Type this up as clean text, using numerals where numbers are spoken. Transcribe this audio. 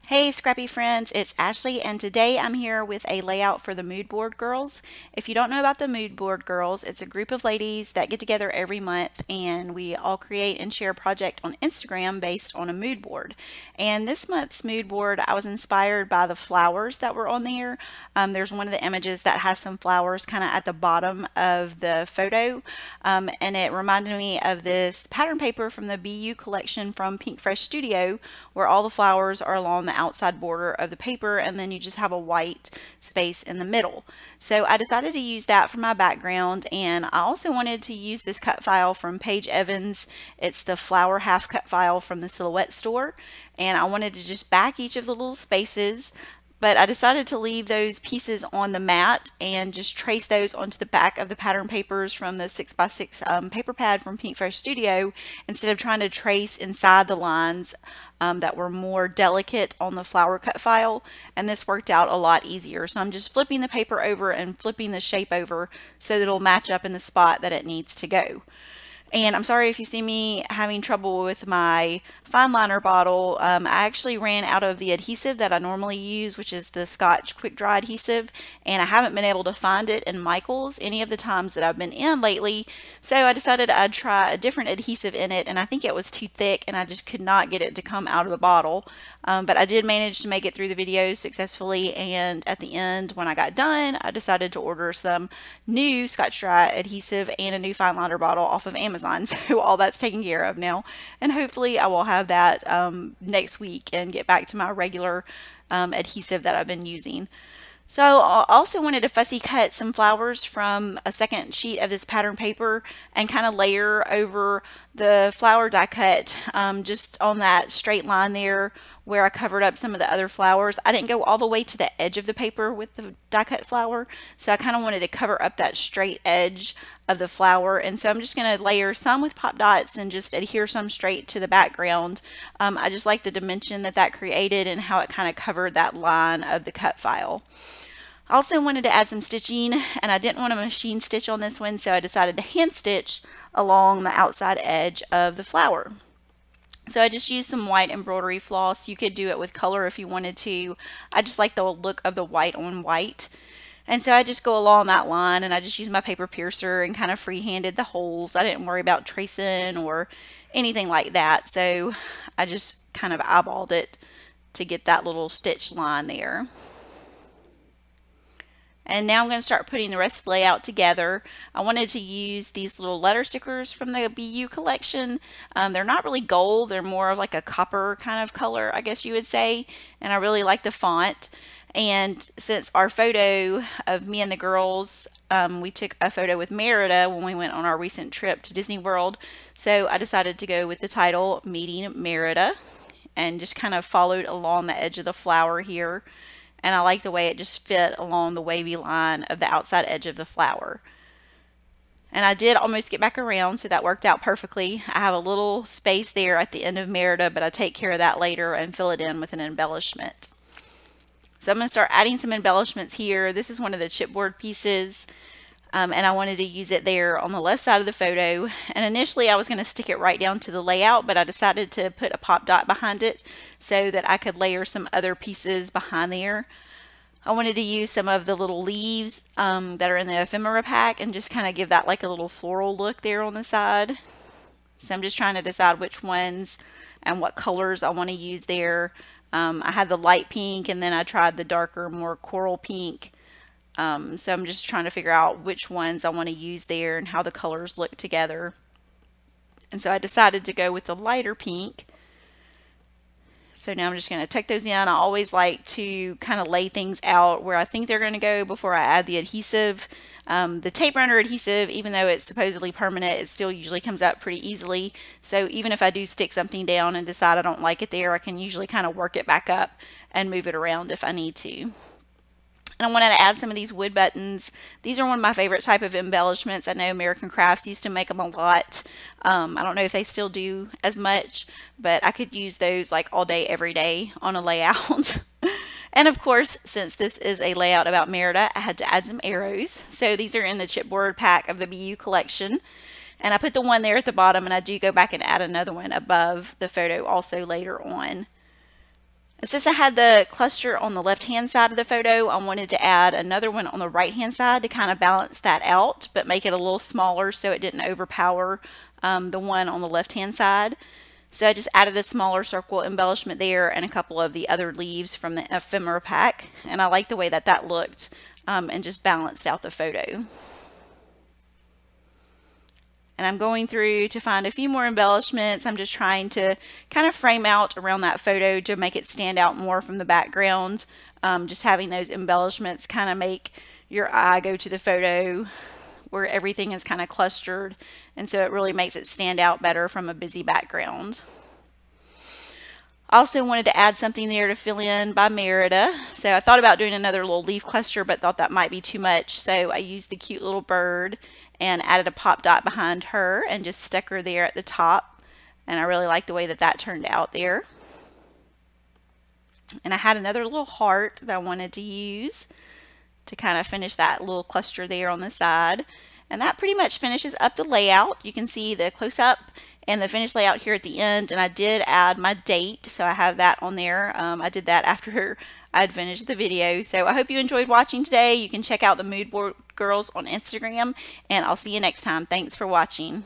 Hey scrappy friends, it's Ashley and today I'm here with a layout for the Moodboard Girls. If you don't know about the Moodboard Girls, it's a group of ladies that get together every month and we all create and share a project on Instagram based on a mood board. And this month's mood board, I was inspired by the flowers that were on there. There's one of the images that has some flowers kind of at the bottom of the photo, and it reminded me of this pattern paper from the BU collection from Pink Fresh Studio where all the flowers are along the outside border of the paper and then you just have a white space in the middle. So I decided to use that for my background, and I also wanted to use this cut file from Paige Evans. It's the flower half cut file from the Silhouette store, and I wanted to just back each of the little spaces. But I decided to leave those pieces on the mat and just trace those onto the back of the pattern papers from the 6x6 paper pad from Pink Fresh Studio instead of trying to trace inside the lines that were more delicate on the flower cut file, and this worked out a lot easier. So I'm just flipping the paper over and flipping the shape over so that it'll match up in the spot that it needs to go. And I'm sorry if you see me having trouble with my fine liner bottle. I actually ran out of the adhesive that I normally use, which is the Scotch quick dry adhesive, and I haven't been able to find it in Michael's any of the times that I've been in lately. So I decided I'd try a different adhesive in it, and I think it was too thick and I just could not get it to come out of the bottle. But I did manage to make it through the video successfully, and at the end when I got done, I decided to order some new Scotch dry adhesive and a new fine liner bottle off of Amazon. So all that's taken care of now, and hopefully I will have that next week and get back to my regular adhesive that I've been using. So I also wanted to fussy cut some flowers from a second sheet of this pattern paper and kind of layer over the flower die cut just on that straight line there where I covered up some of the other flowers. I didn't go all the way to the edge of the paper with the die cut flower, so I kind of wanted to cover up that straight edge of the flower, and so I'm just going to layer some with pop dots and just adhere some straight to the background. I just like the dimension that that created and how it kind of covered that line of the cut file. I also wanted to add some stitching, and I didn't want to machine stitch on this one, so I decided to hand stitch along the outside edge of the flower. So I just used some white embroidery floss. You could do it with color if you wanted to. I just like the look of the white on white. And so I just go along that line and I just use my paper piercer and kind of freehanded the holes. I didn't worry about tracing or anything like that. So I just kind of eyeballed it to get that little stitch line there. And now I'm going to start putting the rest of the layout together. I wanted to use these little letter stickers from the BU collection. They're not really gold, they're more of like a copper kind of color, I guess you would say. And I really like the font. And since our photo of me and the girls, we took a photo with Merida when we went on our recent trip to Disney World. So I decided to go with the title Meeting Merida and just kind of followed along the edge of the flower here. And I like the way it just fit along the wavy line of the outside edge of the flower. And I did almost get back around, so that worked out perfectly. I have a little space there at the end of Merida, but I take care of that later and fill it in with an embellishment. So I'm going to start adding some embellishments here. This is one of the chipboard pieces, and I wanted to use it there on the left side of the photo. And initially I was going to stick it right down to the layout, but I decided to put a pop dot behind it so that I could layer some other pieces behind there. I wanted to use some of the little leaves that are in the ephemera pack and just kind of give that like a little floral look there on the side. So I'm just trying to decide which ones and what colors I want to use there. I had the light pink and then I tried the darker, more coral pink. So I'm just trying to figure out which ones I want to use there and how the colors look together. And so I decided to go with the lighter pink. So now I'm just going to tuck those in. I always like to kind of lay things out where I think they're going to go before I add the adhesive. The tape runner adhesive, even though it's supposedly permanent, it still usually comes up pretty easily. So even if I do stick something down and decide I don't like it there, I can usually kind of work it back up and move it around if I need to. And I wanted to add some of these wood buttons. These are one of my favorite type of embellishments. I know American Crafts used to make them a lot. I don't know if they still do as much, but I could use those like all day, every day on a layout. And of course, since this is a layout about Merida, I had to add some arrows. So these are in the chipboard pack of the BU collection. And I put the one there at the bottom, and I do go back and add another one above the photo also later on. And since I had the cluster on the left-hand side of the photo, I wanted to add another one on the right-hand side to kind of balance that out, but make it a little smaller so it didn't overpower the one on the left-hand side. So I just added a smaller circle embellishment there and a couple of the other leaves from the ephemera pack. And I like the way that that looked and just balanced out the photo. And I'm going through to find a few more embellishments. I'm just trying to kind of frame out around that photo to make it stand out more from the background. Just having those embellishments kind of make your eye go to the photo where everything is kind of clustered, and so it really makes it stand out better from a busy background. I also wanted to add something there to fill in by Merida, so I thought about doing another little leaf cluster but thought that might be too much, so I used the cute little bird and added a pop dot behind her and just stuck her there at the top, and I really like the way that that turned out there. And I had another little heart that I wanted to use to kind of finish that little cluster there on the side. And that pretty much finishes up the layout. You can see the close-up and the finished layout here at the end, and I did add my date, so I have that on there. I did that after I'd finished the video. So I hope you enjoyed watching today. You can check out the Moodboard Girls on Instagram, and I'll see you next time. Thanks for watching.